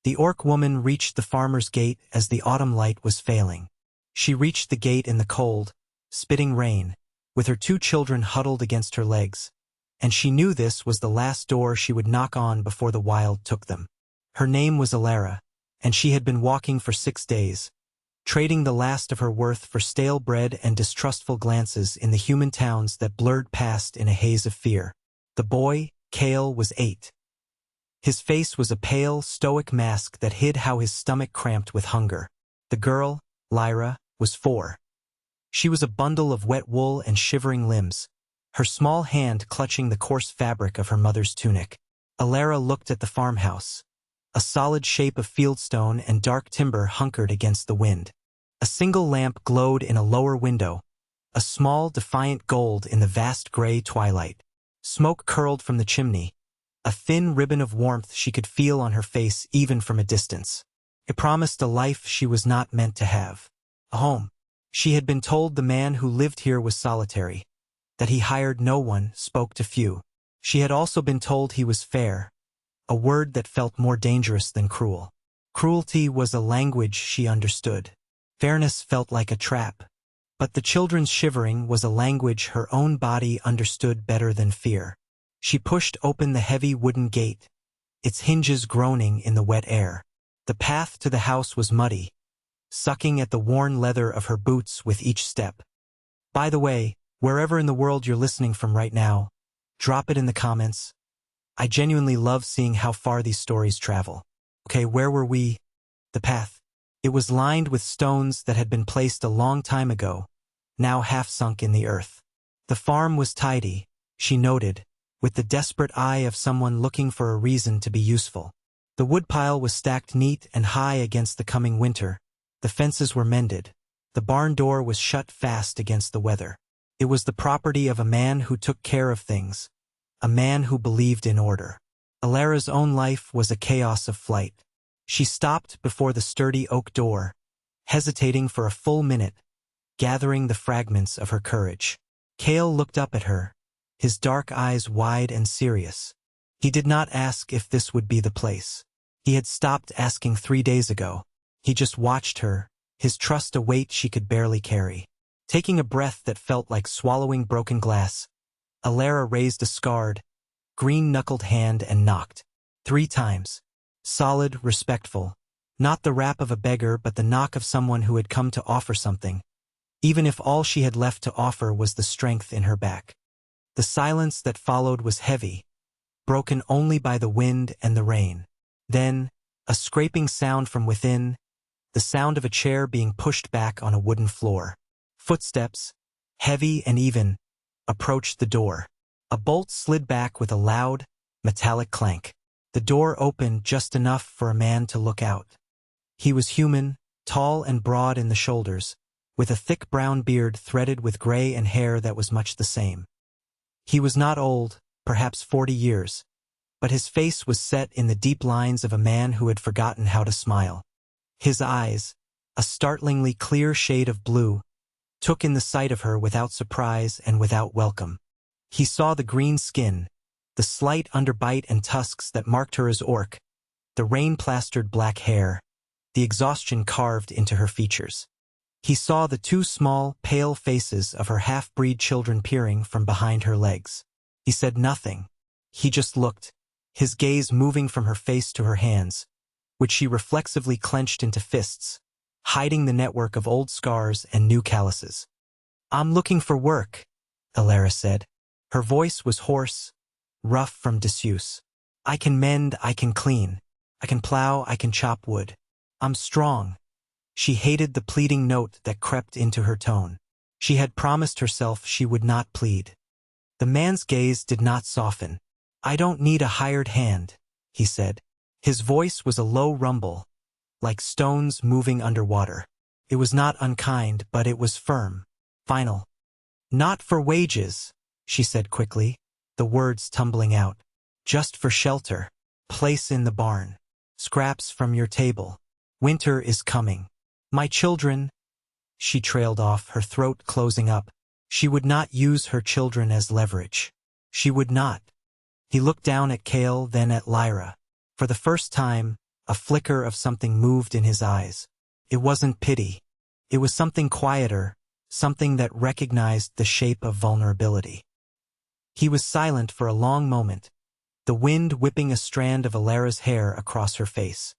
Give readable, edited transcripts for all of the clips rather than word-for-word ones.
The orc woman reached the farmer's gate as the autumn light was failing. She reached the gate in the cold, spitting rain, with her 2 children huddled against her legs, and she knew this was the last door she would knock on before the wild took them. Her name was Elara, and she had been walking for 6 days, trading the last of her worth for stale bread and distrustful glances in the human towns that blurred past in a haze of fear. The boy, Kael, was 8. His face was a pale, stoic mask that hid how his stomach cramped with hunger. The girl, Lyra, was 4. She was a bundle of wet wool and shivering limbs, her small hand clutching the coarse fabric of her mother's tunic. Elara looked at the farmhouse, a solid shape of fieldstone and dark timber hunkered against the wind. A single lamp glowed in a lower window, a small, defiant gold in the vast gray twilight. Smoke curled from the chimney, a thin ribbon of warmth she could feel on her face even from a distance. It promised a life she was not meant to have. A home. She had been told the man who lived here was solitary, that he hired no one, spoke to few. She had also been told he was fair, a word that felt more dangerous than cruel. Cruelty was a language she understood. Fairness felt like a trap. But the children's shivering was a language her own body understood better than fear. She pushed open the heavy wooden gate, its hinges groaning in the wet air. The path to the house was muddy, sucking at the worn leather of her boots with each step. By the way, wherever in the world you're listening from right now, drop it in the comments. I genuinely love seeing how far these stories travel. Okay, where were we? The path. It was lined with stones that had been placed a long time ago, now half sunk in the earth. The farm was tidy, she noted, with the desperate eye of someone looking for a reason to be useful. The woodpile was stacked neat and high against the coming winter. The fences were mended. The barn door was shut fast against the weather. It was the property of a man who took care of things, a man who believed in order. Elara's own life was a chaos of flight. She stopped before the sturdy oak door, hesitating for a full minute, gathering the fragments of her courage. Kael looked up at her, his dark eyes wide and serious. He did not ask if this would be the place. He had stopped asking 3 days ago. He just watched her, his trust a weight she could barely carry. Taking a breath that felt like swallowing broken glass, Elara raised a scarred, green-knuckled hand and knocked. 3 times. Solid, respectful. Not the rap of a beggar but the knock of someone who had come to offer something, even if all she had left to offer was the strength in her back. The silence that followed was heavy, broken only by the wind and the rain. Then, a scraping sound from within, the sound of a chair being pushed back on a wooden floor. Footsteps, heavy and even, approached the door. A bolt slid back with a loud, metallic clank. The door opened just enough for a man to look out. He was human, tall and broad in the shoulders, with a thick brown beard threaded with gray and hair that was much the same. He was not old, perhaps 40 years, but his face was set in the deep lines of a man who had forgotten how to smile. His eyes, a startlingly clear shade of blue, took in the sight of her without surprise and without welcome. He saw the green skin, the slight underbite and tusks that marked her as orc, the rain-plastered black hair, the exhaustion carved into her features. He saw the 2 small, pale faces of her half-breed children peering from behind her legs. He said nothing. He just looked, his gaze moving from her face to her hands, which she reflexively clenched into fists, hiding the network of old scars and new calluses. "I'm looking for work," Elara said. Her voice was hoarse, rough from disuse. "I can mend, I can clean. I can plow, I can chop wood. I'm strong." She hated the pleading note that crept into her tone. She had promised herself she would not plead. The man's gaze did not soften. "I don't need a hired hand," he said. His voice was a low rumble, like stones moving underwater. It was not unkind, but it was firm, final. "Not for wages," she said quickly, the words tumbling out. "Just for shelter. Place in the barn. Scraps from your table. Winter is coming. My children—" She trailed off, her throat closing up. She would not use her children as leverage. She would not. He looked down at Kael, then at Lyra. For the first time, A flicker of something moved in his eyes. It wasn't pity. It was something quieter, something that recognized the shape of vulnerability. He was silent for a long moment, the wind whipping a strand of Elara's hair across her face.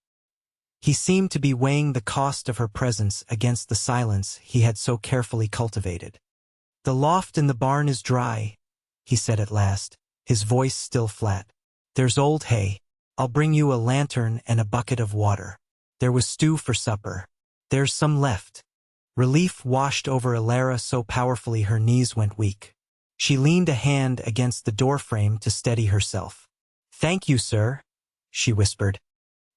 He seemed to be weighing the cost of her presence against the silence he had so carefully cultivated. "The loft in the barn is dry," he said at last, his voice still flat. "There's old hay. I'll bring you a lantern and a bucket of water. There was stew for supper. There's some left." Relief washed over Elara so powerfully her knees went weak. She leaned a hand against the doorframe to steady herself. "Thank you, sir," she whispered.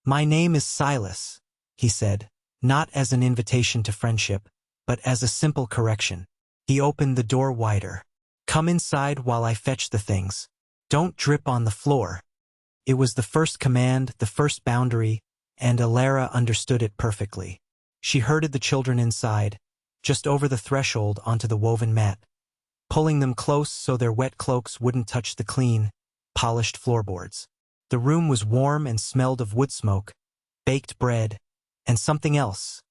"My name is Silas," he said, not as an invitation to friendship, but as a simple correction. He opened the door wider. "Come inside while I fetch the things. Don't drip on the floor." It was the first command, the first boundary, and Elara understood it perfectly. She herded the children inside, just over the threshold onto the woven mat, pulling them close so their wet cloaks wouldn't touch the clean, polished floorboards. The room was warm and smelled of wood smoke, baked bread, and something else,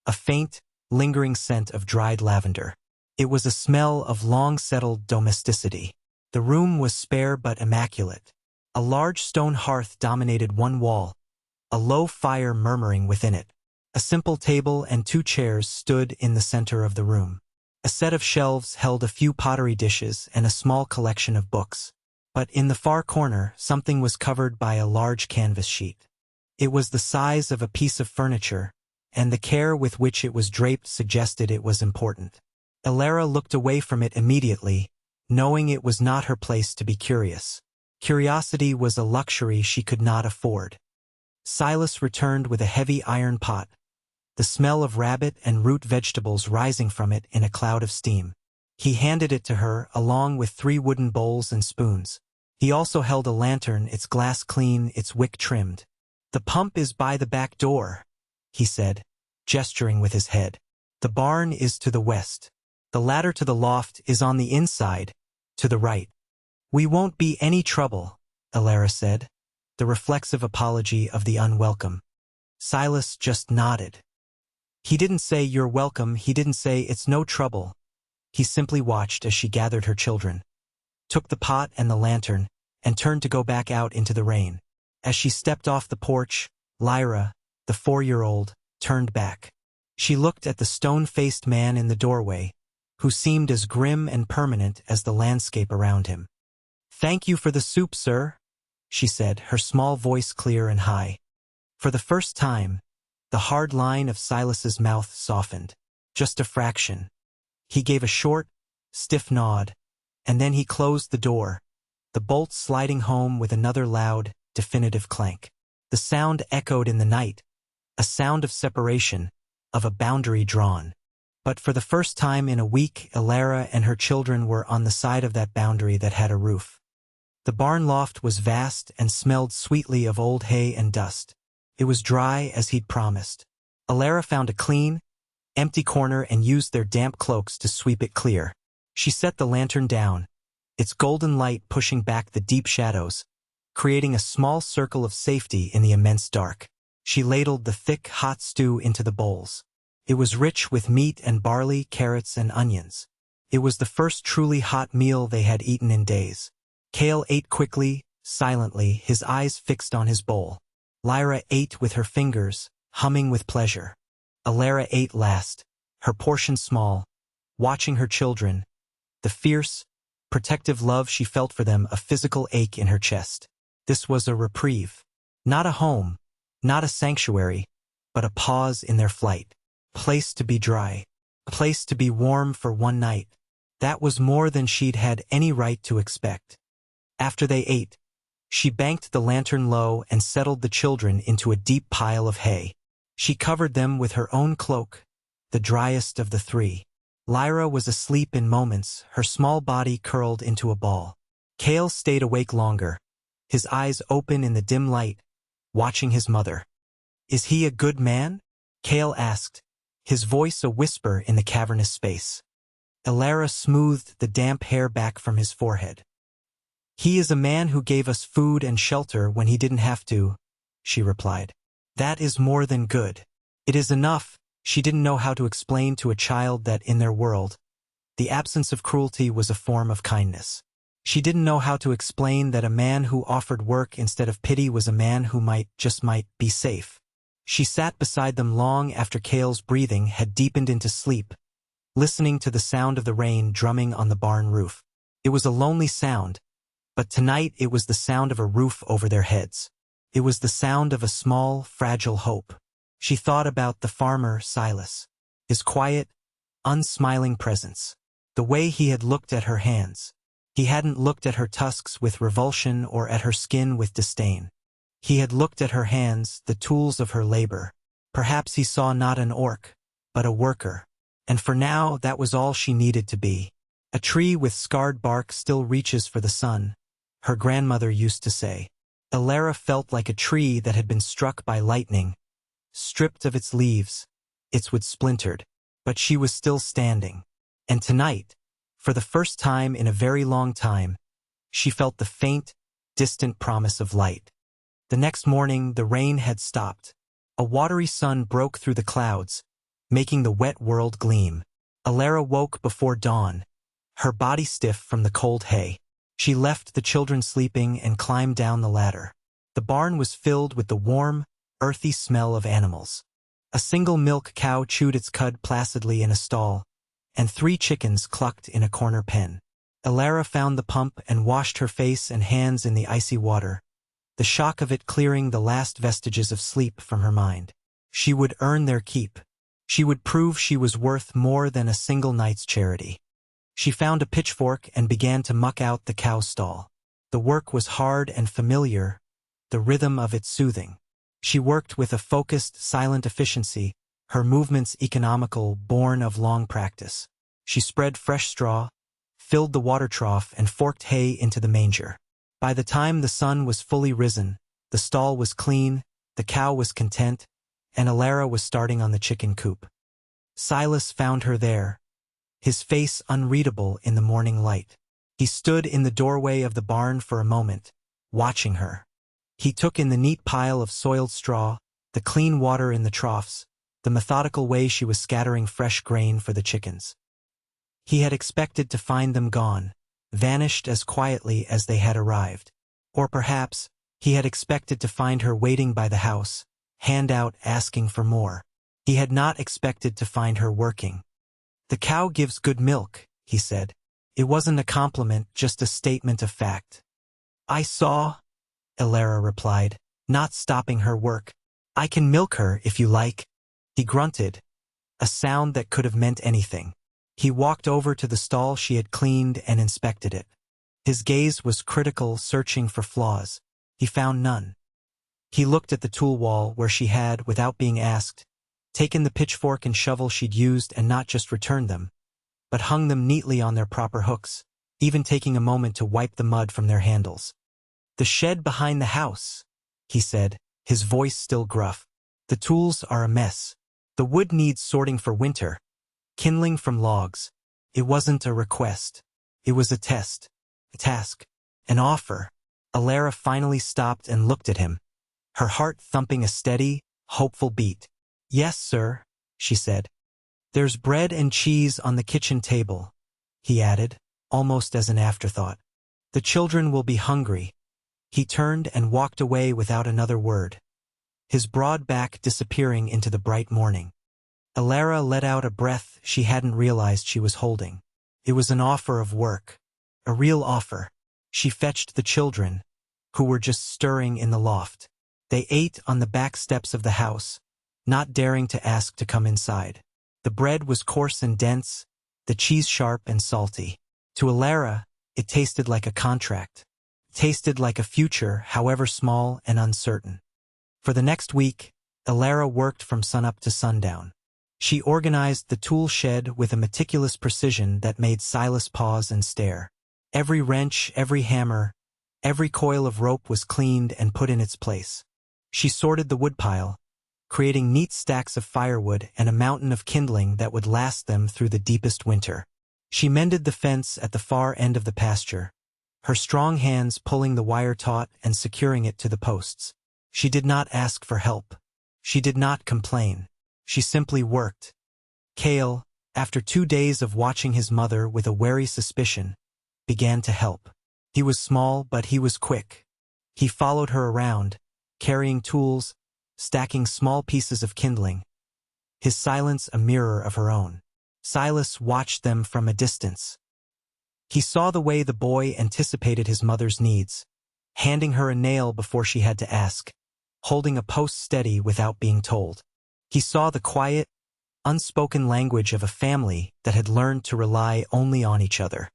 a faint, lingering scent of dried lavender. It was a smell of long-settled domesticity. The room was spare but immaculate. A large stone hearth dominated one wall, a low fire murmuring within it. A simple table and 2 chairs stood in the center of the room. A set of shelves held a few pottery dishes and a small collection of books. But in the far corner, something was covered by a large canvas sheet. It was the size of a piece of furniture, and the care with which it was draped suggested it was important. Elara looked away from it immediately, knowing it was not her place to be curious. Curiosity was a luxury she could not afford. Silas returned with a heavy iron pot, the smell of rabbit and root vegetables rising from it in a cloud of steam. He handed it to her, along with 3 wooden bowls and spoons. He also held a lantern, its glass clean, its wick trimmed. "The pump is by the back door," he said, gesturing with his head. "The barn is to the west. The ladder to the loft is on the inside, to the right." "We won't be any trouble," Elara said, the reflexive apology of the unwelcome. Silas just nodded. He didn't say "you're welcome," he didn't say "it's no trouble." He simply watched as she gathered her children, took the pot and the lantern, and turned to go back out into the rain. As she stepped off the porch, Lyra, the 4-year-old, turned back. She looked at the stone-faced man in the doorway, who seemed as grim and permanent as the landscape around him. "Thank you for the soup, sir," she said, her small voice clear and high. For the first time, the hard line of Silas's mouth softened, just a fraction. He gave a short, stiff nod, and then he closed the door, the bolt sliding home with another loud, definitive clank. The sound echoed in the night, a sound of separation, of a boundary drawn. But for the first time in a week, Elara and her children were on the side of that boundary that had a roof. The barn loft was vast and smelled sweetly of old hay and dust. It was dry as he'd promised. Elara found a clean, empty corner and used their damp cloaks to sweep it clear. She set the lantern down, its golden light pushing back the deep shadows, creating a small circle of safety in the immense dark. She ladled the thick, hot stew into the bowls. It was rich with meat and barley, carrots and onions. It was the first truly hot meal they had eaten in days. Kael ate quickly, silently, his eyes fixed on his bowl. Lyra ate with her fingers, humming with pleasure. Elara ate last, her portion small, watching her children, the fierce, protective love she felt for them a physical ache in her chest. This was a reprieve. Not a home, not a sanctuary, but a pause in their flight. Place to be dry, a place to be warm for one night. That was more than she'd had any right to expect. After they ate, she banked the lantern low and settled the children into a deep pile of hay. She covered them with her own cloak, the driest of the 3. Lyra was asleep in moments, her small body curled into a ball. Kael stayed awake longer, his eyes open in the dim light, watching his mother. "Is he a good man?" Kael asked, his voice a whisper in the cavernous space. Elara smoothed the damp hair back from his forehead. "He is a man who gave us food and shelter when he didn't have to," she replied. That is more than good. It is enough. She didn't know how to explain to a child that in their world, the absence of cruelty was a form of kindness. She didn't know how to explain that a man who offered work instead of pity was a man who might be safe. She sat beside them long after Kael's breathing had deepened into sleep, listening to the sound of the rain drumming on the barn roof. It was a lonely sound, but tonight it was the sound of a roof over their heads. It was the sound of a small, fragile hope. She thought about the farmer, Silas. His quiet, unsmiling presence. The way he had looked at her hands. He hadn't looked at her tusks with revulsion or at her skin with disdain. He had looked at her hands, the tools of her labor. Perhaps he saw not an orc, but a worker. And for now, that was all she needed to be. A tree with scarred bark still reaches for the sun, her grandmother used to say. Elara felt like a tree that had been struck by lightning, stripped of its leaves, its wood splintered. But she was still standing. And tonight, for the first time in a very long time, she felt the faint, distant promise of light. The next morning, the rain had stopped. A watery sun broke through the clouds, making the wet world gleam. Elara woke before dawn, her body stiff from the cold hay. She left the children sleeping and climbed down the ladder. The barn was filled with the warm, earthy smell of animals. A single milk cow chewed its cud placidly in a stall, and 3 chickens clucked in a corner pen. Elara found the pump and washed her face and hands in the icy water, the shock of it clearing the last vestiges of sleep from her mind. She would earn their keep. She would prove she was worth more than a single night's charity. She found a pitchfork and began to muck out the cow stall. The work was hard and familiar, the rhythm of it soothing. She worked with a focused, silent efficiency, her movements economical, born of long practice. She spread fresh straw, filled the water trough, and forked hay into the manger. By the time the sun was fully risen, the stall was clean, the cow was content, and Elara was starting on the chicken coop. Silas found her there, his face unreadable in the morning light. He stood in the doorway of the barn for a moment, watching her. He took in the neat pile of soiled straw, the clean water in the troughs, the methodical way she was scattering fresh grain for the chickens. He had expected to find them gone, vanished as quietly as they had arrived. Or perhaps, he had expected to find her waiting by the house, hand out asking for more. He had not expected to find her working. "The cow gives good milk," he said. It wasn't a compliment, just a statement of fact. "I saw," Elara replied, not stopping her work. "I can milk her if you like." He grunted, a sound that could have meant anything. He walked over to the stall she had cleaned and inspected it. His gaze was critical, searching for flaws. He found none. He looked at the tool wall where she had, without being asked, taken the pitchfork and shovel she'd used and not just returned them, but hung them neatly on their proper hooks, even taking a moment to wipe the mud from their handles. "The shed behind the house," he said, his voice still gruff. "The tools are a mess. The wood needs sorting for winter, kindling from logs." It wasn't a request. It was a test, a task, an offer. Elara finally stopped and looked at him, her heart thumping a steady, hopeful beat. "Yes, sir," she said. "There's bread and cheese on the kitchen table," he added, almost as an afterthought. "The children will be hungry." He turned and walked away without another word, his broad back disappearing into the bright morning. Elara let out a breath she hadn't realized she was holding. It was an offer of work, a real offer. She fetched the children, who were just stirring in the loft. They ate on the back steps of the house, not daring to ask to come inside. The bread was coarse and dense, the cheese sharp and salty. To Elara, it tasted like a contract. Tasted like a future, however small and uncertain. For the next week, Elara worked from sunup to sundown. She organized the tool shed with a meticulous precision that made Silas pause and stare. Every wrench, every hammer, every coil of rope was cleaned and put in its place. She sorted the woodpile, creating neat stacks of firewood and a mountain of kindling that would last them through the deepest winter. She mended the fence at the far end of the pasture, her strong hands pulling the wire taut and securing it to the posts. She did not ask for help. She did not complain. She simply worked. Kael, after 2 days of watching his mother with a wary suspicion, began to help. He was small, but he was quick. He followed her around, carrying tools, stacking small pieces of kindling, his silence a mirror of her own. Silas watched them from a distance. He saw the way the boy anticipated his mother's needs, handing her a nail before she had to ask, holding a post steady without being told. He saw the quiet, unspoken language of a family that had learned to rely only on each other.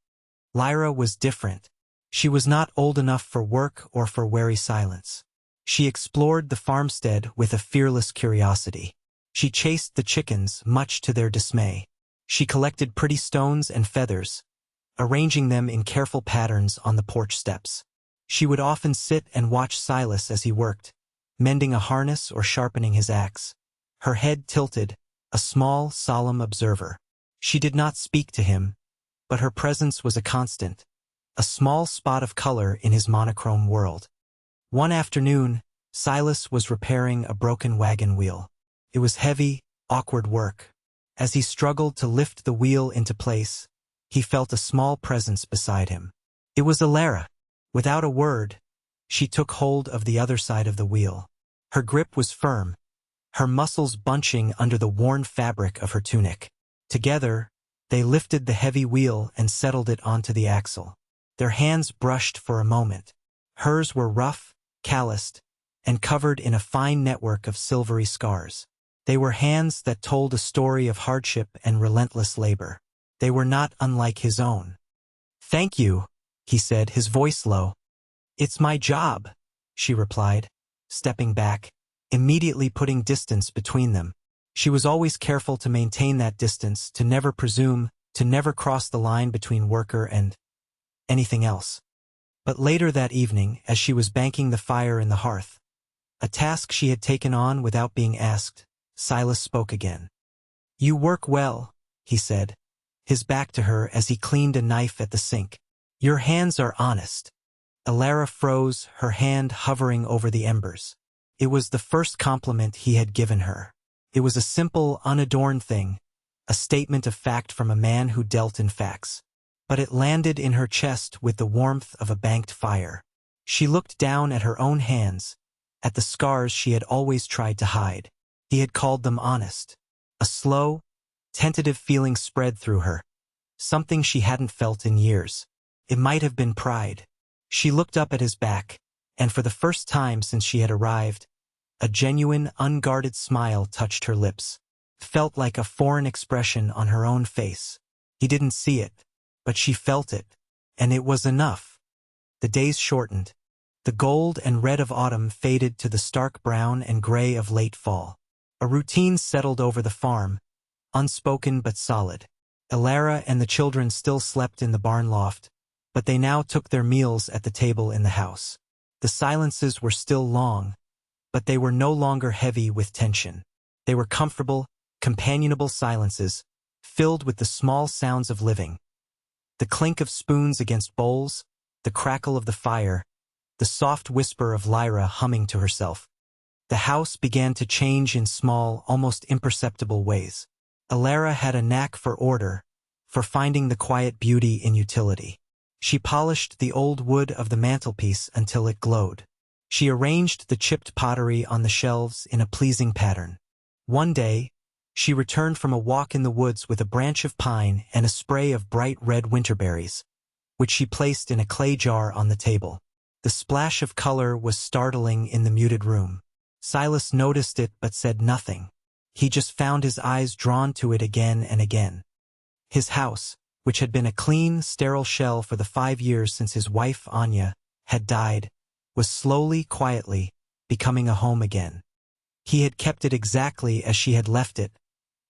Lyra was different. She was not old enough for work or for wary silence. She explored the farmstead with a fearless curiosity. She chased the chickens, much to their dismay. She collected pretty stones and feathers, arranging them in careful patterns on the porch steps. She would often sit and watch Silas as he worked, mending a harness or sharpening his axe. Her head tilted, a small, solemn observer. She did not speak to him, but her presence was a constant, a small spot of color in his monochrome world. One afternoon, Silas was repairing a broken wagon wheel. It was heavy, awkward work. As he struggled to lift the wheel into place, he felt a small presence beside him. It was Elara. Without a word, she took hold of the other side of the wheel. Her grip was firm, her muscles bunching under the worn fabric of her tunic. Together, they lifted the heavy wheel and settled it onto the axle. Their hands brushed for a moment. Hers were rough, calloused, and covered in a fine network of silvery scars. They were hands that told a story of hardship and relentless labor. They were not unlike his own. "Thank you," he said, his voice low. "It's my job," she replied, stepping back, immediately putting distance between them. She was always careful to maintain that distance, to never presume, to never cross the line between worker and anything else. But later that evening, as she was banking the fire in the hearth, a task she had taken on without being asked, Silas spoke again. "You work well," he said, his back to her as he cleaned a knife at the sink. "Your hands are honest." Elara froze, her hand hovering over the embers. It was the first compliment he had given her. It was a simple, unadorned thing, a statement of fact from a man who dealt in facts. But it landed in her chest with the warmth of a banked fire. She looked down at her own hands, at the scars she had always tried to hide. He had called them honest. A slow, tentative feeling spread through her, something she hadn't felt in years. It might have been pride. She looked up at his back, and for the first time since she had arrived, a genuine, unguarded smile touched her lips. Felt like a foreign expression on her own face. He didn't see it, but she felt it, and it was enough. The days shortened. The gold and red of autumn faded to the stark brown and gray of late fall. A routine settled over the farm, unspoken but solid. Elara and the children still slept in the barn loft, but they now took their meals at the table in the house. The silences were still long, but they were no longer heavy with tension. They were comfortable, companionable silences, filled with the small sounds of living. The clink of spoons against bowls, the crackle of the fire, the soft whisper of Lyra humming to herself. The house began to change in small, almost imperceptible ways. Elara had a knack for order, for finding the quiet beauty in utility. She polished the old wood of the mantelpiece until it glowed. She arranged the chipped pottery on the shelves in a pleasing pattern. One day, she returned from a walk in the woods with a branch of pine and a spray of bright red winterberries, which she placed in a clay jar on the table. The splash of color was startling in the muted room. Silas noticed it but said nothing. He just found his eyes drawn to it again and again. His house, which had been a clean, sterile shell for the 5 years since his wife, Anya, had died, was slowly, quietly, becoming a home again. He had kept it exactly as she had left it,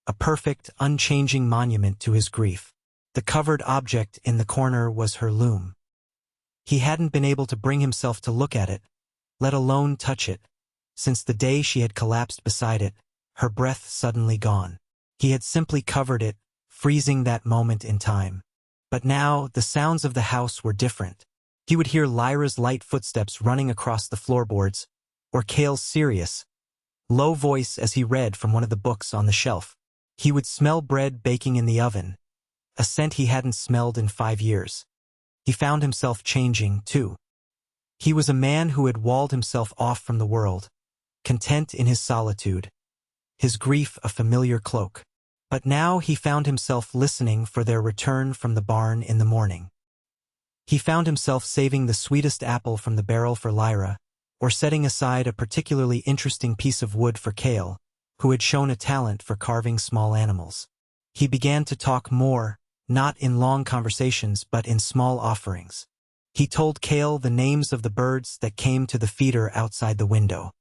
a perfect, unchanging monument to his grief. The covered object in the corner was her loom. He hadn't been able to bring himself to look at it, let alone touch it, since the day she had collapsed beside it, her breath suddenly gone. He had simply covered it, freezing that moment in time. But now, the sounds of the house were different. He would hear Lyra's light footsteps running across the floorboards, or Kael's serious, low voice as he read from one of the books on the shelf. He would smell bread baking in the oven, a scent he hadn't smelled in 5 years. He found himself changing, too. He was a man who had walled himself off from the world, content in his solitude, his grief a familiar cloak. But now he found himself listening for their return from the barn in the morning. He found himself saving the sweetest apple from the barrel for Lyra, or setting aside a particularly interesting piece of wood for Kael, who had shown a talent for carving small animals. He began to talk more, not in long conversations but in small offerings. He told Kael the names of the birds that came to the feeder outside the window.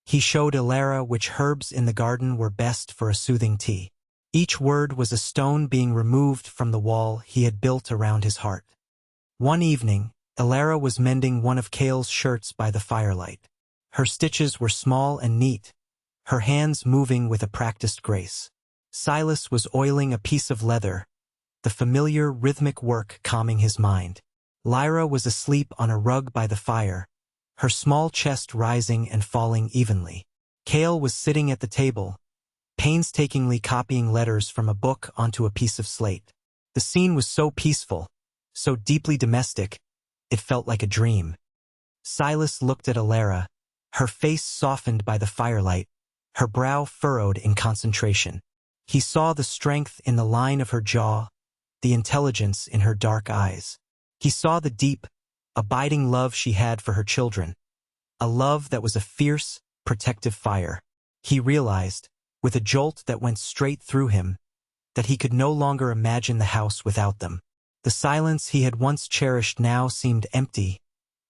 He showed Elara which herbs in the garden were best for a soothing tea. Each word was a stone being removed from the wall he had built around his heart. One evening, Elara was mending one of Kael's shirts by the firelight. Her stitches were small and neat, her hands moving with a practiced grace. Silas was oiling a piece of leather, the familiar rhythmic work calming his mind. Lyra was asleep on a rug by the fire, her small chest rising and falling evenly. Kael was sitting at the table, painstakingly copying letters from a book onto a piece of slate. The scene was so peaceful, so deeply domestic, it felt like a dream. Silas looked at Elara, her face softened by the firelight, her brow furrowed in concentration. He saw the strength in the line of her jaw, the intelligence in her dark eyes. He saw the deep, abiding love she had for her children, a love that was a fierce, protective fire. He realized, with a jolt that went straight through him, that he could no longer imagine the house without them. The silence he had once cherished now seemed empty,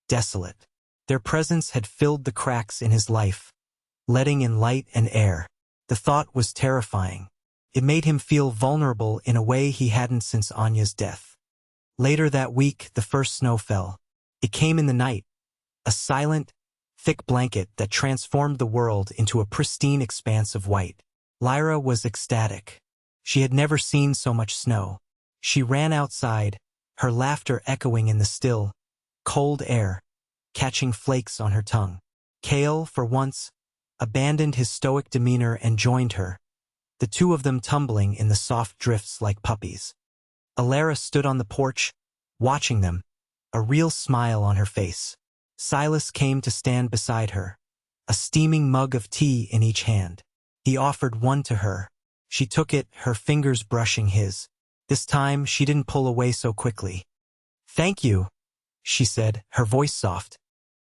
desolate. Their presence had filled the cracks in his life, letting in light and air. The thought was terrifying. It made him feel vulnerable in a way he hadn't since Anya's death. Later that week, the first snow fell. It came in the night, a silent, thick blanket that transformed the world into a pristine expanse of white. Lyra was ecstatic. She had never seen so much snow. She ran outside, her laughter echoing in the still, cold air, catching flakes on her tongue. Kael, for once, abandoned his stoic demeanor and joined her, the two of them tumbling in the soft drifts like puppies. Elara stood on the porch, watching them, a real smile on her face. Silas came to stand beside her, a steaming mug of tea in each hand. He offered one to her. She took it, her fingers brushing his. This time, she didn't pull away so quickly. "Thank you," she said, her voice soft.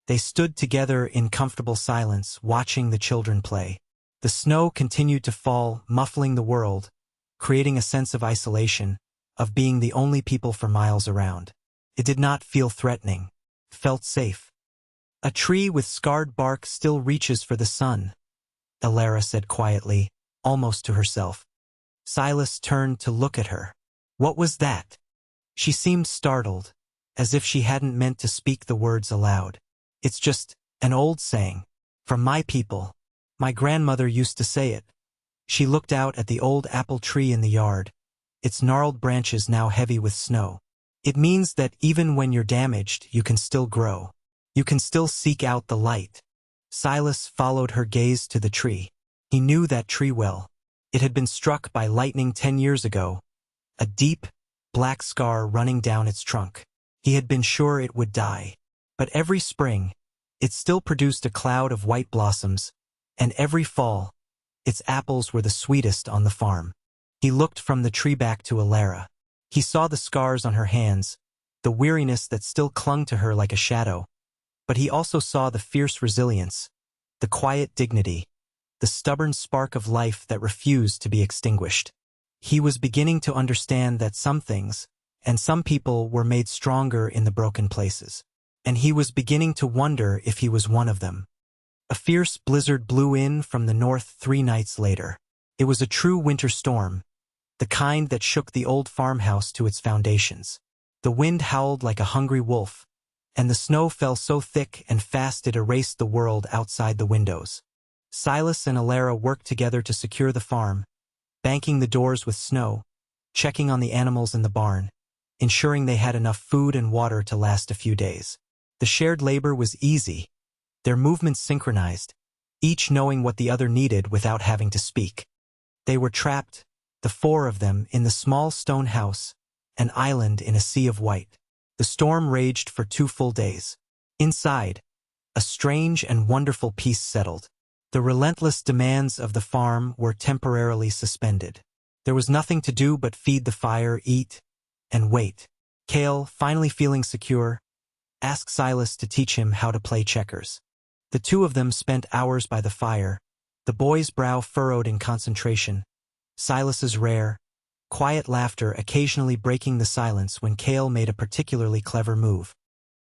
They stood together in comfortable silence, watching the children play. The snow continued to fall, muffling the world, creating a sense of isolation, of being the only people for miles around. It did not feel threatening. It felt safe. "A tree with scarred bark still reaches for the sun," Elara said quietly, almost to herself. Silas turned to look at her. What was that? She seemed startled, as if she hadn't meant to speak the words aloud. "It's just an old saying. From my people. My grandmother used to say it." She looked out at the old apple tree in the yard, its gnarled branches now heavy with snow. "It means that even when you're damaged, you can still grow. You can still seek out the light." Silas followed her gaze to the tree. He knew that tree well. It had been struck by lightning 10 years ago, a deep, black scar running down its trunk. He had been sure it would die. But every spring, it still produced a cloud of white blossoms, and every fall, its apples were the sweetest on the farm. He looked from the tree back to Elara. He saw the scars on her hands, the weariness that still clung to her like a shadow, but he also saw the fierce resilience, the quiet dignity, the stubborn spark of life that refused to be extinguished. He was beginning to understand that some things, and some people were made stronger in the broken places. And he was beginning to wonder if he was one of them. A fierce blizzard blew in from the north 3 nights later. It was a true winter storm, the kind that shook the old farmhouse to its foundations. The wind howled like a hungry wolf, and the snow fell so thick and fast it erased the world outside the windows. Silas and Elara worked together to secure the farm, banking the doors with snow, checking on the animals in the barn, ensuring they had enough food and water to last a few days. The shared labor was easy, their movements synchronized, each knowing what the other needed without having to speak. They were trapped, the four of them, in the small stone house, an island in a sea of white. The storm raged for 2 full days. Inside, a strange and wonderful peace settled. The relentless demands of the farm were temporarily suspended. There was nothing to do but feed the fire, eat, and wait. Kael, finally feeling secure, asked Silas to teach him how to play checkers. The two of them spent hours by the fire, the boy's brow furrowed in concentration, Silas's rare, quiet laughter occasionally breaking the silence when Kael made a particularly clever move.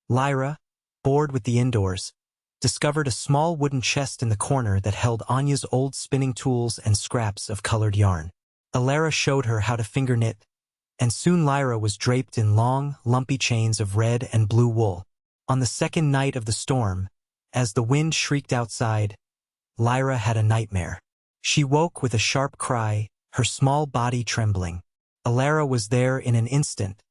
Lyra, bored with the indoors, discovered a small wooden chest in the corner that held Anya's old spinning tools and scraps of colored yarn. Elara showed her how to finger knit, and soon Lyra was draped in long, lumpy chains of red and blue wool. On the second night of the storm, as the wind shrieked outside, Lyra had a nightmare. She woke with a sharp cry, her small body trembling. Elara was there in an instant,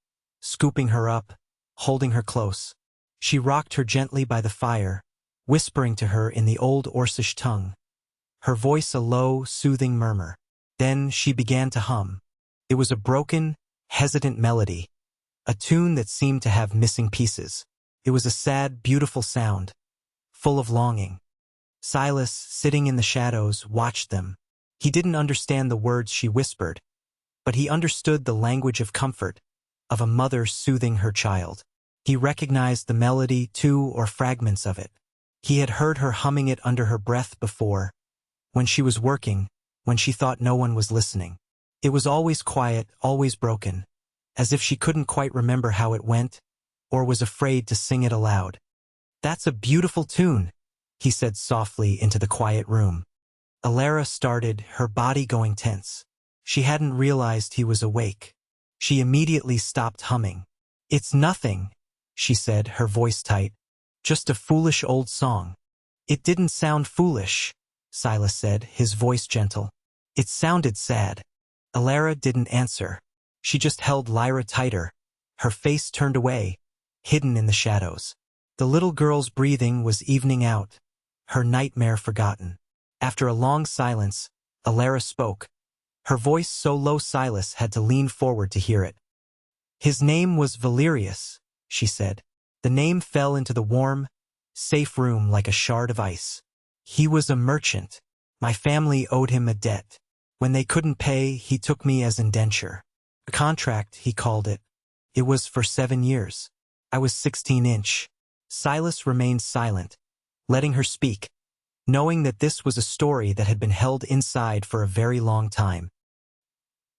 scooping her up, holding her close. She rocked her gently by the fire, whispering to her in the old Orcish tongue, her voice a low, soothing murmur. Then she began to hum. It was a broken, hesitant melody, a tune that seemed to have missing pieces. It was a sad, beautiful sound, full of longing. Silas, sitting in the shadows, watched them. He didn't understand the words she whispered, but he understood the language of comfort, of a mother soothing her child. He recognized the melody, too, or fragments of it. He had heard her humming it under her breath before, when she was working, when she thought no one was listening. It was always quiet, always broken, as if she couldn't quite remember how it went, or was afraid to sing it aloud. "That's a beautiful tune," he said softly into the quiet room. Elara started, her body going tense. She hadn't realized he was awake. She immediately stopped humming. "It's nothing," she said, her voice tight. "Just a foolish old song." "It didn't sound foolish," Silas said, his voice gentle. "It sounded sad." Elara didn't answer. She just held Lyra tighter, her face turned away, hidden in the shadows. The little girl's breathing was evening out, her nightmare forgotten. After a long silence, Elara spoke, her voice so low Silas had to lean forward to hear it. "His name was Valerius," she said. The name fell into the warm, safe room like a shard of ice. "He was a merchant. My family owed him a debt. When they couldn't pay, he took me as indenture. A contract, he called it. It was for 7 years. I was 16-inch. Silas remained silent, letting her speak, knowing that this was a story that had been held inside for a very long time.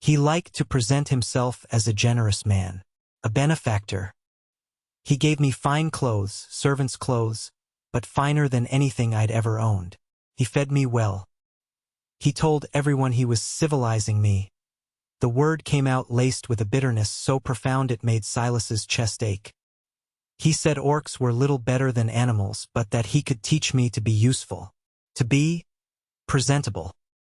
He liked to present himself as a generous man, a benefactor. He gave me fine clothes, servants' clothes, but finer than anything I'd ever owned. He fed me well. He told everyone he was civilizing me." The word came out laced with a bitterness so profound it made Silas's chest ache. "He said orcs were little better than animals, but that he could teach me to be useful, to be presentable."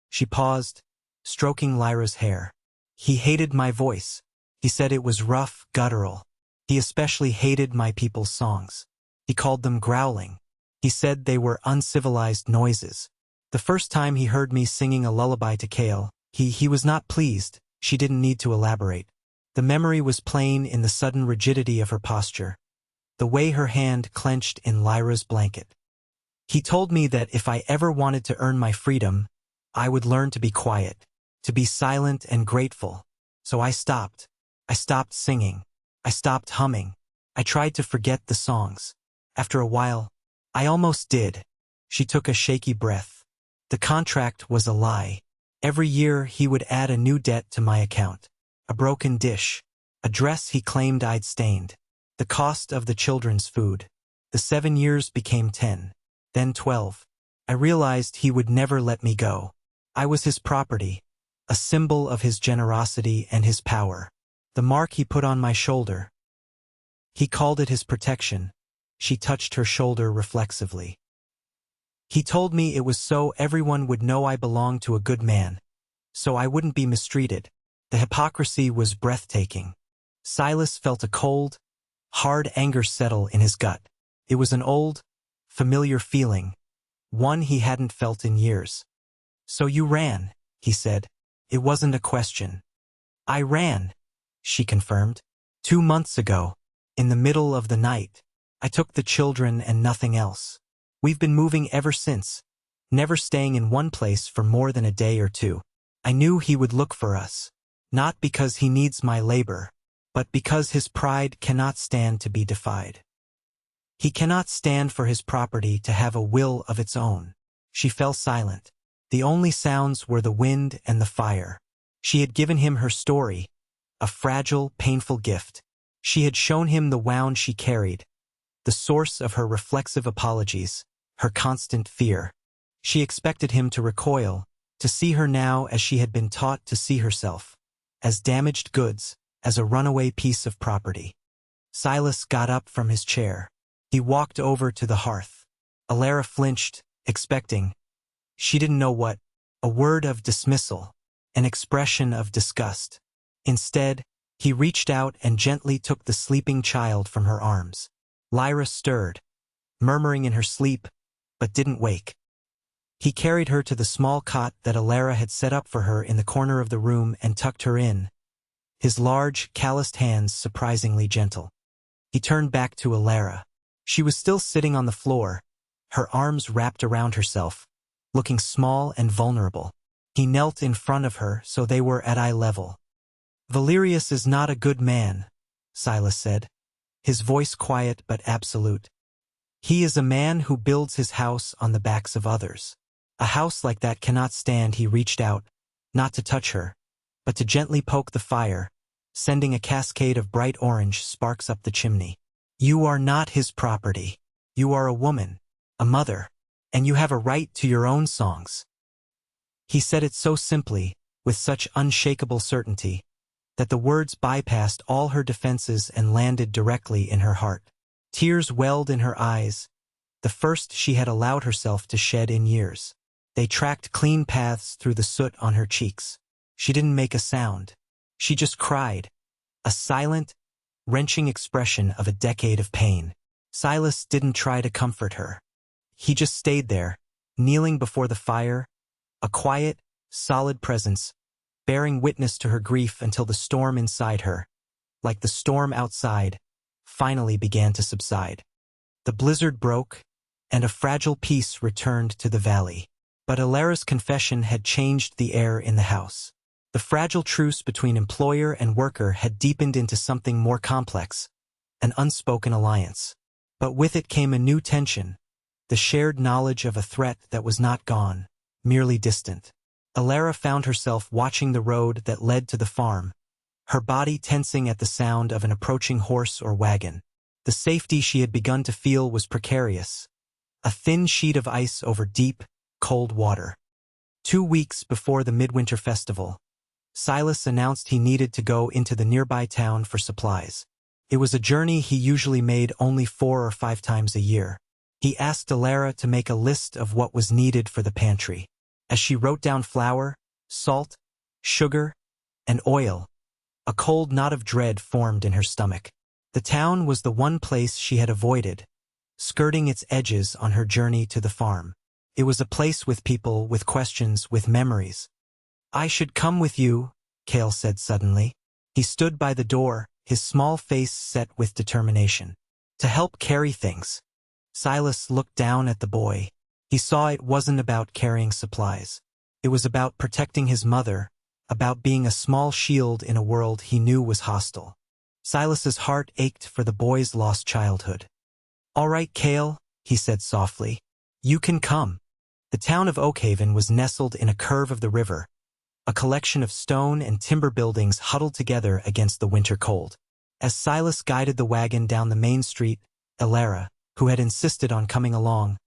She paused, stroking Lyra's hair. "He hated my voice. He said it was rough, guttural. He especially hated my people's songs. He called them growling. He said they were uncivilized noises. The first time he heard me singing a lullaby to Kael, he was not pleased." She didn't need to elaborate. The memory was plain in the sudden rigidity of her posture, the way her hand clenched in Lyra's blanket. "He told me that if I ever wanted to earn my freedom, I would learn to be quiet, to be silent and grateful. So I stopped. I stopped singing. I stopped humming. I tried to forget the songs. After a while, I almost did." She took a shaky breath. "The contract was a lie. Every year he would add a new debt to my account. A broken dish, a dress he claimed I'd stained, the cost of the children's food. The 7 years became 10, then 12. I realized he would never let me go. I was his property, a symbol of his generosity and his power. The mark he put on my shoulder. He called it his protection." She touched her shoulder reflexively. "He told me it was so everyone would know I belonged to a good man, so I wouldn't be mistreated." The hypocrisy was breathtaking. Silas felt a cold, hard anger settle in his gut. It was an old, familiar feeling, one he hadn't felt in years. "So you ran," he said. It wasn't a question. "I ran," she confirmed. "2 months ago, in the middle of the night. I took the children and nothing else. We've been moving ever since, never staying in one place for more than a day or two. I knew he would look for us, not because he needs my labor, but because his pride cannot stand to be defied. He cannot stand for his property to have a will of its own." She fell silent. The only sounds were the wind and the fire. She had given him her story, a fragile, painful gift. She had shown him the wound she carried, the source of her reflexive apologies, her constant fear. She expected him to recoil, to see her now as she had been taught to see herself, as damaged goods, as a runaway piece of property. Silas got up from his chair. He walked over to the hearth. Elara flinched, expecting, she didn't know what, a word of dismissal, an expression of disgust. Instead, he reached out and gently took the sleeping child from her arms. Lyra stirred, murmuring in her sleep, but didn't wake. He carried her to the small cot that Elara had set up for her in the corner of the room and tucked her in, his large, calloused hands surprisingly gentle. He turned back to Elara. She was still sitting on the floor, her arms wrapped around herself, looking small and vulnerable. He knelt in front of her so they were at eye level. "Valerius is not a good man," Silas said, his voice quiet but absolute. "He is a man who builds his house on the backs of others. A house like that cannot stand." He reached out, not to touch her, but to gently poke the fire, sending a cascade of bright orange sparks up the chimney. "You are not his property. You are a woman, a mother, and you have a right to your own songs." He said it so simply, with such unshakable certainty, that the words bypassed all her defenses and landed directly in her heart. Tears welled in her eyes, the first she had allowed herself to shed in years. They tracked clean paths through the soot on her cheeks. She didn't make a sound. She just cried, a silent, wrenching expression of a decade of pain. Silas didn't try to comfort her. He just stayed there, kneeling before the fire, a quiet, solid presence, bearing witness to her grief until the storm inside her, like the storm outside, finally began to subside. The blizzard broke, and a fragile peace returned to the valley. But Elara's confession had changed the air in the house. The fragile truce between employer and worker had deepened into something more complex, an unspoken alliance. But with it came a new tension, the shared knowledge of a threat that was not gone, merely distant. Elara found herself watching the road that led to the farm, her body tensing at the sound of an approaching horse or wagon. The safety she had begun to feel was precarious, a thin sheet of ice over deep, cold water. 2 weeks before the midwinter festival, Silas announced he needed to go into the nearby town for supplies. It was a journey he usually made only 4 or 5 times a year. He asked Elara to make a list of what was needed for the pantry. As she wrote down flour, salt, sugar, and oil, a cold knot of dread formed in her stomach. The town was the one place she had avoided, skirting its edges on her journey to the farm. It was a place with people, with questions, with memories. "I should come with you," Kael said suddenly. He stood by the door, his small face set with determination. "To help carry things." Silas looked down at the boy. He saw it wasn't about carrying supplies. It was about protecting his mother, about being a small shield in a world he knew was hostile. Silas's heart ached for the boy's lost childhood. "All right, Kael," he said softly. "You can come." The town of Oakhaven was nestled in a curve of the river, a collection of stone and timber buildings huddled together against the winter cold. As Silas guided the wagon down the main street, Elara, who had insisted on coming along,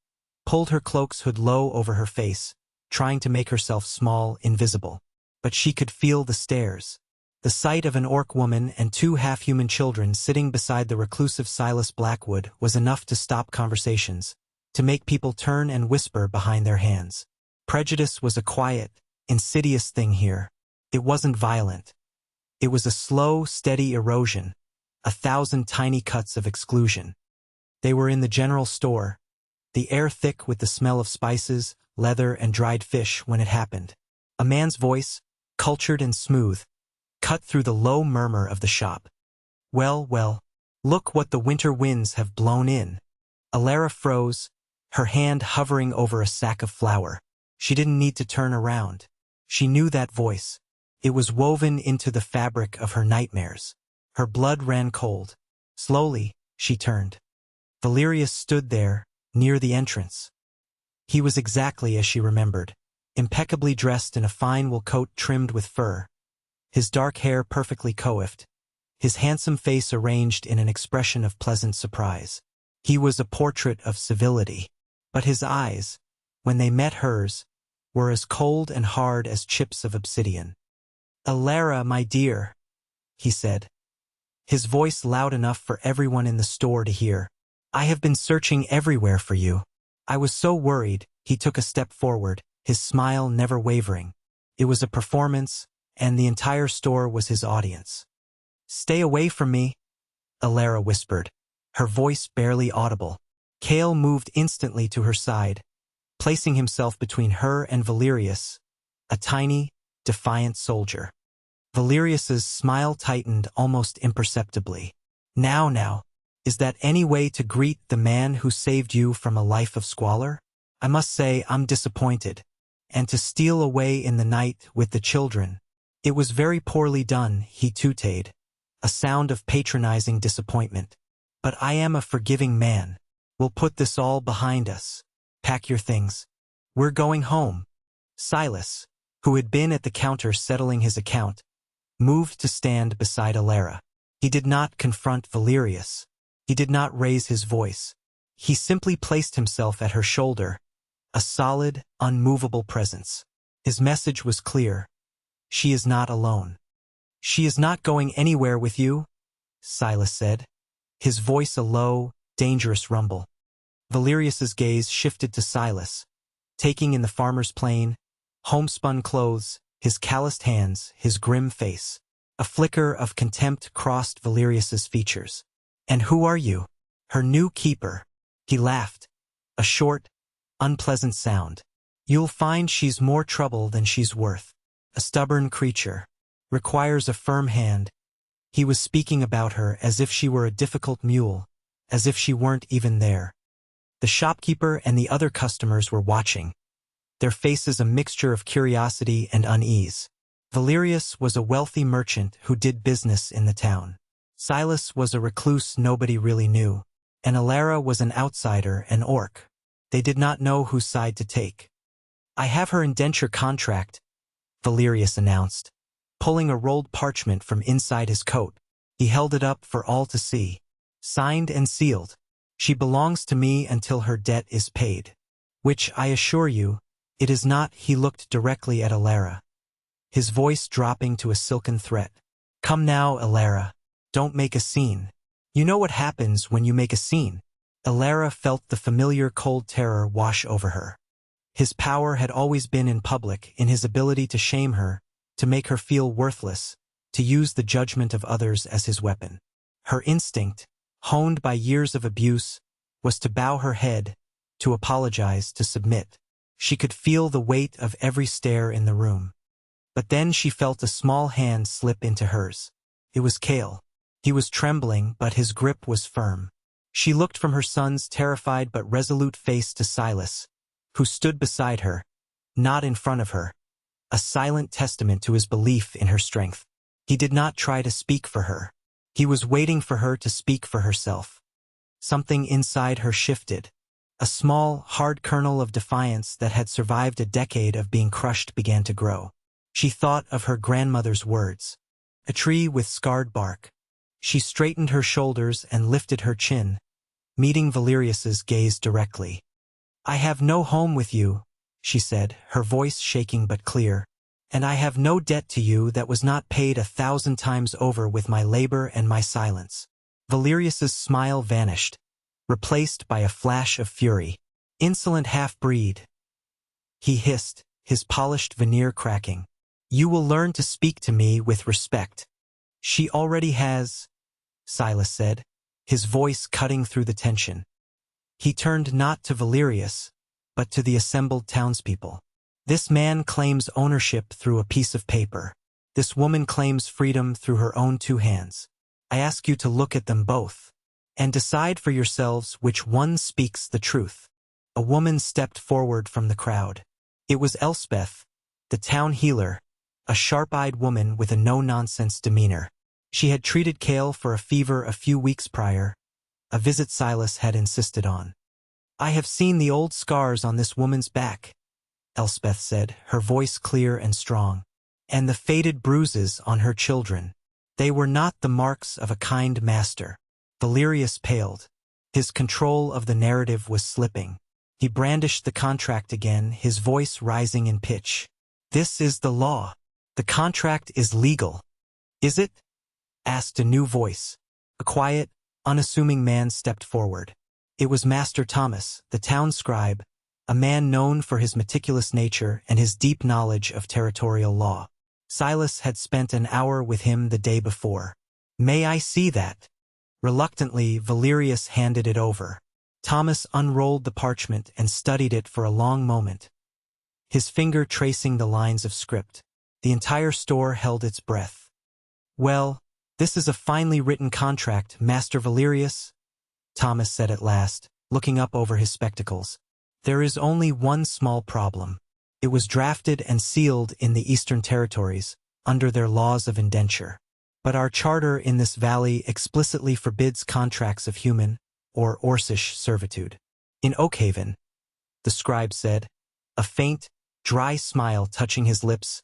pulled her cloak's hood low over her face, trying to make herself small, invisible. But she could feel the stares. The sight of an orc woman and 2 half-human children sitting beside the reclusive Silas Blackwood was enough to stop conversations, to make people turn and whisper behind their hands. Prejudice was a quiet, insidious thing here. It wasn't violent. It was a slow, steady erosion, 1,000 tiny cuts of exclusion. They were in the general store, the air thick with the smell of spices, leather, and dried fish when it happened. A man's voice, cultured and smooth, cut through the low murmur of the shop. "Well, well, look what the winter winds have blown in." Elara froze, her hand hovering over a sack of flour. She didn't need to turn around. She knew that voice. It was woven into the fabric of her nightmares. Her blood ran cold. Slowly, she turned. Valerius stood there, near the entrance. He was exactly as she remembered, impeccably dressed in a fine wool coat trimmed with fur, his dark hair perfectly coiffed, his handsome face arranged in an expression of pleasant surprise. He was a portrait of civility, but his eyes, when they met hers, were as cold and hard as chips of obsidian. "Elara, my dear," he said, his voice loud enough for everyone in the store to hear. "I have been searching everywhere for you. I was so worried." He took a step forward, his smile never wavering. It was a performance, and the entire store was his audience. "Stay away from me," Elara whispered, her voice barely audible. Kael moved instantly to her side, placing himself between her and Valerius, a tiny, defiant soldier. Valerius's smile tightened almost imperceptibly. Now, is that any way to greet the man who saved you from a life of squalor? I must say I'm disappointed. And to steal away in the night with the children. It was very poorly done," he tooted, a sound of patronizing disappointment. "But I am a forgiving man. We'll put this all behind us. Pack your things. We're going home." Silas, who had been at the counter settling his account, moved to stand beside Elara. He did not confront Valerius. He did not raise his voice. He simply placed himself at her shoulder, a solid, unmovable presence. His message was clear. She is not alone. "She is not going anywhere with you," Silas said, his voice a low, dangerous rumble. Valerius's gaze shifted to Silas, taking in the farmer's plain, homespun clothes, his calloused hands, his grim face. A flicker of contempt crossed Valerius's features. "And who are you?" "Her new keeper." He laughed, a short, unpleasant sound. "You'll find she's more trouble than she's worth. A stubborn creature. Requires a firm hand." He was speaking about her as if she were a difficult mule, as if she weren't even there. The shopkeeper and the other customers were watching, their faces a mixture of curiosity and unease. Valerius was a wealthy merchant who did business in the town. Silas was a recluse nobody really knew, and Elara was an outsider, an orc. They did not know whose side to take. "I have her indenture contract," Valerius announced, pulling a rolled parchment from inside his coat. He held it up for all to see. "Signed and sealed. She belongs to me until her debt is paid. Which, I assure you, it is not." He looked directly at Elara, his voice dropping to a silken threat. "Come now, Elara. Don't make a scene. You know what happens when you make a scene." Elara felt the familiar cold terror wash over her. His power had always been in public, in his ability to shame her, to make her feel worthless, to use the judgment of others as his weapon. Her instinct, honed by years of abuse, was to bow her head, to apologize, to submit. She could feel the weight of every stare in the room. But then she felt a small hand slip into hers. It was Kael. He was trembling, but his grip was firm. She looked from her son's terrified but resolute face to Silas, who stood beside her, not in front of her, a silent testament to his belief in her strength. He did not try to speak for her. He was waiting for her to speak for herself. Something inside her shifted. A small, hard kernel of defiance that had survived a decade of being crushed began to grow. She thought of her grandmother's words. A tree with scarred bark. She straightened her shoulders and lifted her chin, meeting Valerius's gaze directly. "I have no home with you," she said, her voice shaking but clear. "And I have no debt to you that was not paid 1,000 times over with my labor and my silence." Valerius's smile vanished, replaced by a flash of fury. "Insolent half-breed," he hissed, his polished veneer cracking. "You will learn to speak to me with respect." "She already has," Silas said, his voice cutting through the tension. He turned not to Valerius, but to the assembled townspeople. This man claims ownership through a piece of paper. This woman claims freedom through her own 2 hands. I ask you to look at them both, and decide for yourselves which one speaks the truth. A woman stepped forward from the crowd. It was Elspeth, the town healer, a sharp-eyed woman with a no-nonsense demeanor. She had treated Kael for a fever a few weeks prior, a visit Silas had insisted on. I have seen the old scars on this woman's back, Elspeth said, her voice clear and strong, and the faded bruises on her children. They were not the marks of a kind master. Valerius paled. His control of the narrative was slipping. He brandished the contract again, his voice rising in pitch. This is the law. The contract is legal. Is it? Asked a new voice. A quiet, unassuming man stepped forward. It was Master Thomas, the town scribe, a man known for his meticulous nature and his deep knowledge of territorial law. Silas had spent an hour with him the day before. May I see that? Reluctantly, Valerius handed it over. Thomas unrolled the parchment and studied it for a long moment, his finger tracing the lines of script. The entire store held its breath. Well, this is a finely written contract, Master Valerius, Thomas said at last, looking up over his spectacles. There is only one small problem. It was drafted and sealed in the Eastern Territories, under their laws of indenture. But our charter in this valley explicitly forbids contracts of human, or Orcish servitude. In Oakhaven, the scribe said, a faint, dry smile touching his lips,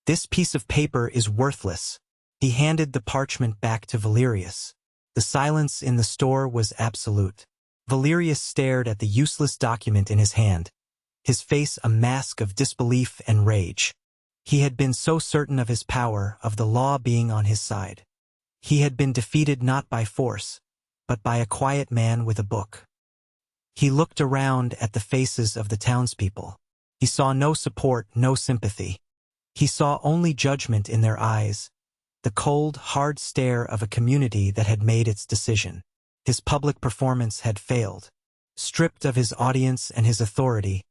this piece of paper is worthless. He handed the parchment back to Valerius. The silence in the store was absolute. Valerius stared at the useless document in his hand, his face a mask of disbelief and rage. He had been so certain of his power, of the law being on his side. He had been defeated not by force, but by a quiet man with a book. He looked around at the faces of the townspeople. He saw no support, no sympathy. He saw only judgment in their eyes, the cold, hard stare of a community that had made its decision. His public performance had failed. Stripped of his audience and his authority,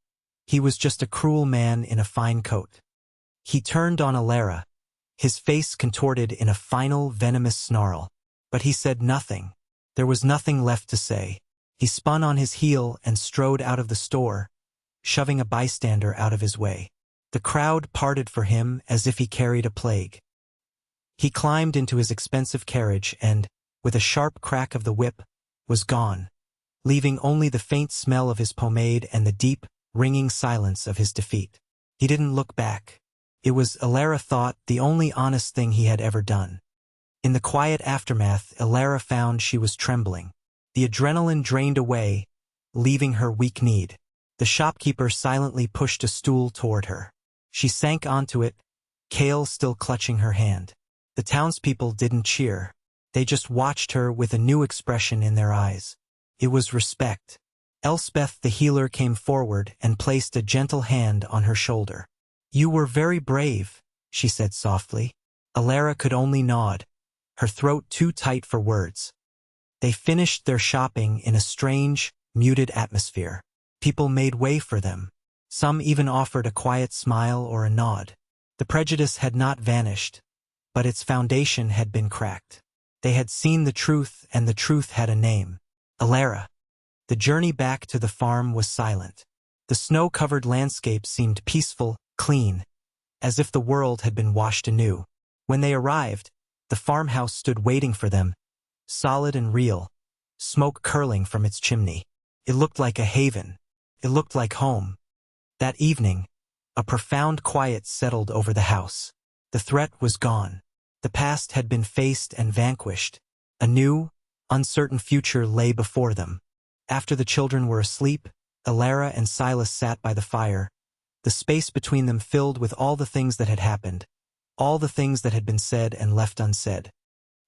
he was just a cruel man in a fine coat. He turned on Elara, his face contorted in a final, venomous snarl. But he said nothing. There was nothing left to say. He spun on his heel and strode out of the store, shoving a bystander out of his way. The crowd parted for him as if he carried a plague. He climbed into his expensive carriage and, with a sharp crack of the whip, was gone, leaving only the faint smell of his pomade and the deep, ringing silence of his defeat. He didn't look back. It was, Elara thought, the only honest thing he had ever done. In the quiet aftermath, Elara found she was trembling. The adrenaline drained away, leaving her weak-kneed. The shopkeeper silently pushed a stool toward her. She sank onto it, Kael still clutching her hand. The townspeople didn't cheer. They just watched her with a new expression in their eyes. It was respect. Elspeth the healer came forward and placed a gentle hand on her shoulder. You were very brave, she said softly. Elara could only nod, her throat too tight for words. They finished their shopping in a strange, muted atmosphere. People made way for them. Some even offered a quiet smile or a nod. The prejudice had not vanished, but its foundation had been cracked. They had seen the truth, and the truth had a name. Elara. The journey back to the farm was silent. The snow-covered landscape seemed peaceful, clean, as if the world had been washed anew. When they arrived, the farmhouse stood waiting for them, solid and real, smoke curling from its chimney. It looked like a haven. It looked like home. That evening, a profound quiet settled over the house. The threat was gone. The past had been faced and vanquished. A new, uncertain future lay before them. After the children were asleep, Elara and Silas sat by the fire, the space between them filled with all the things that had happened, all the things that had been said and left unsaid.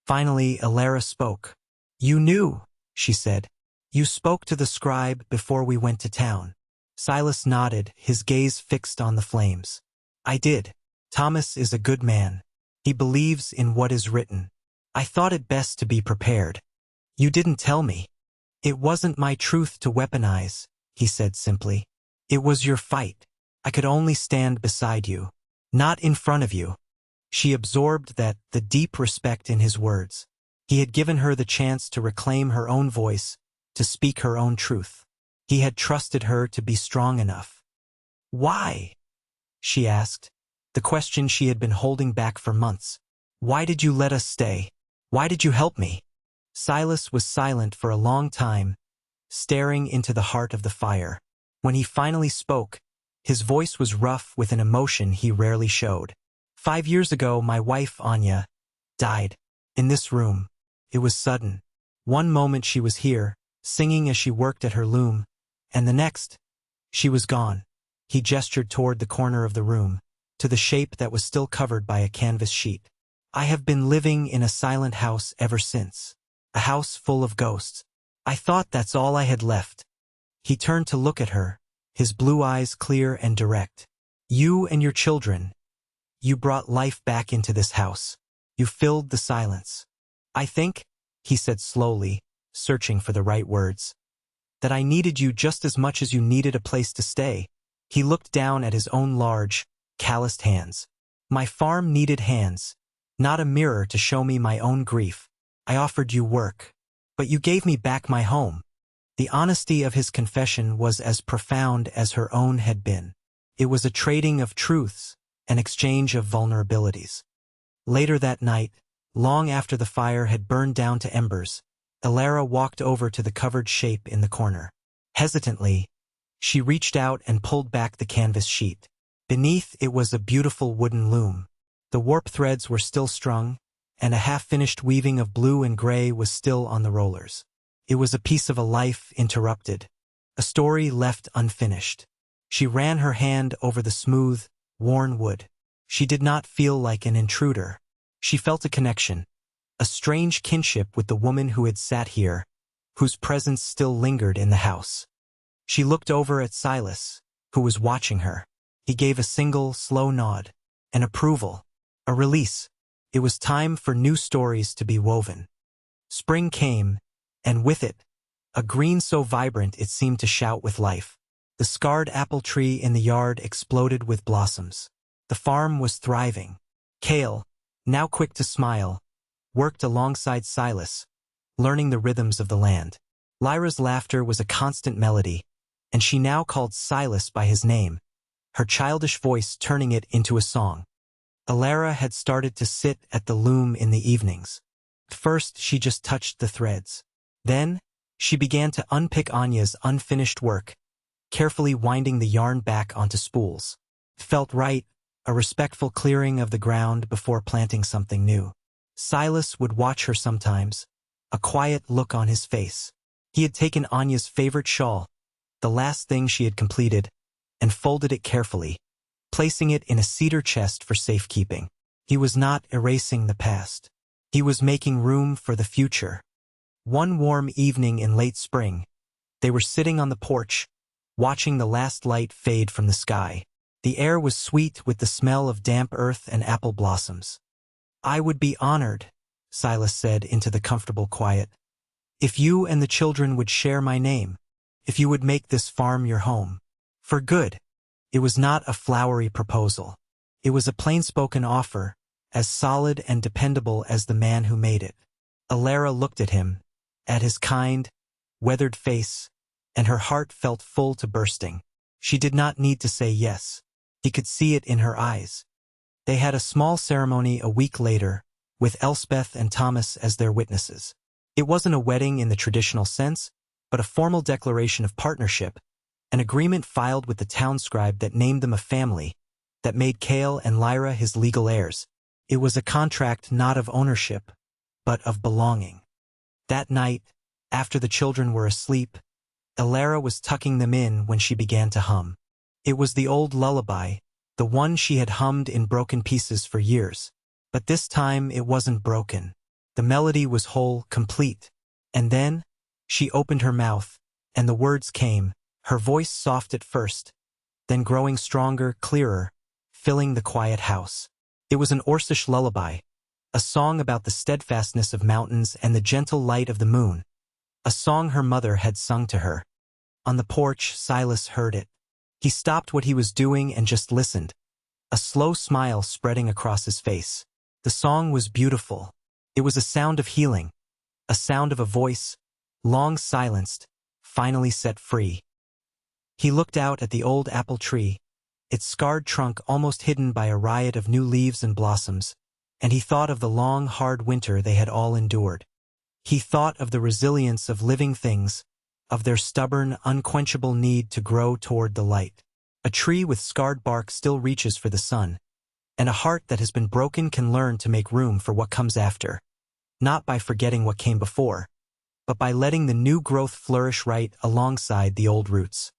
Finally, Elara spoke. You knew, she said. You spoke to the scribe before we went to town. Silas nodded, his gaze fixed on the flames. I did. Thomas is a good man. He believes in what is written. I thought it best to be prepared. You didn't tell me. It wasn't my truth to weaponize, he said simply. It was your fight. I could only stand beside you, not in front of you. She absorbed the deep respect in his words. He had given her the chance to reclaim her own voice, to speak her own truth. He had trusted her to be strong enough. Why? She asked, the question she had been holding back for months. Why did you let us stay? Why did you help me? Silas was silent for a long time, staring into the heart of the fire. When he finally spoke, his voice was rough with an emotion he rarely showed. 5 years ago, my wife, Anya, died. In this room. It was sudden. One moment she was here, singing as she worked at her loom, and the next, she was gone. He gestured toward the corner of the room, to the shape that was still covered by a canvas sheet. I have been living in a silent house ever since. A house full of ghosts. I thought that's all I had left. He turned to look at her, his blue eyes clear and direct. You and your children. You brought life back into this house. You filled the silence. I think, he said slowly, searching for the right words, that I needed you just as much as you needed a place to stay. He looked down at his own large, calloused hands. My farm needed hands, not a mirror to show me my own grief. I offered you work, but you gave me back my home. The honesty of his confession was as profound as her own had been. It was a trading of truths, an exchange of vulnerabilities. Later that night, long after the fire had burned down to embers, Elara walked over to the covered shape in the corner. Hesitantly, she reached out and pulled back the canvas sheet. Beneath it was a beautiful wooden loom. The warp threads were still strung, and a half-finished weaving of blue and gray was still on the rollers. It was a piece of a life interrupted, a story left unfinished. She ran her hand over the smooth, worn wood. She did not feel like an intruder. She felt a connection, a strange kinship with the woman who had sat here, whose presence still lingered in the house. She looked over at Silas, who was watching her. He gave a single, slow nod, an approval, a release. It was time for new stories to be woven. Spring came, and with it, a green so vibrant it seemed to shout with life. The scarred apple tree in the yard exploded with blossoms. The farm was thriving. Kael, now quick to smile, worked alongside Silas, learning the rhythms of the land. Lyra's laughter was a constant melody, and she now called Silas by his name, her childish voice turning it into a song. Elara had started to sit at the loom in the evenings. At first, she just touched the threads. Then, she began to unpick Anya's unfinished work, carefully winding the yarn back onto spools. It felt right, a respectful clearing of the ground before planting something new. Silas would watch her sometimes, a quiet look on his face. He had taken Anya's favorite shawl, the last thing she had completed, and folded it carefully, placing it in a cedar chest for safekeeping. He was not erasing the past. He was making room for the future. One warm evening in late spring, they were sitting on the porch, watching the last light fade from the sky. The air was sweet with the smell of damp earth and apple blossoms. I would be honored, Silas said into the comfortable quiet, if you and the children would share my name, if you would make this farm your home. For good. It was not a flowery proposal. It was a plain-spoken offer, as solid and dependable as the man who made it. Elara looked at him, at his kind, weathered face, and her heart felt full to bursting. She did not need to say yes. He could see it in her eyes. They had a small ceremony a week later, with Elspeth and Thomas as their witnesses. It wasn't a wedding in the traditional sense, but a formal declaration of partnership, an agreement filed with the town scribe that named them a family, that made Kael and Lyra his legal heirs. It was a contract not of ownership, but of belonging. That night, after the children were asleep, Elara was tucking them in when she began to hum. It was the old lullaby, the one she had hummed in broken pieces for years. But this time it wasn't broken. The melody was whole, complete. And then, she opened her mouth, and the words came, her voice soft at first, then growing stronger, clearer, filling the quiet house. It was an Orcish lullaby, a song about the steadfastness of mountains and the gentle light of the moon, a song her mother had sung to her. On the porch, Silas heard it. He stopped what he was doing and just listened, a slow smile spreading across his face. The song was beautiful. It was a sound of healing, a sound of a voice, long silenced, finally set free. He looked out at the old apple tree, its scarred trunk almost hidden by a riot of new leaves and blossoms, and he thought of the long, hard winter they had all endured. He thought of the resilience of living things, of their stubborn, unquenchable need to grow toward the light. A tree with scarred bark still reaches for the sun, and a heart that has been broken can learn to make room for what comes after, not by forgetting what came before, but by letting the new growth flourish right alongside the old roots.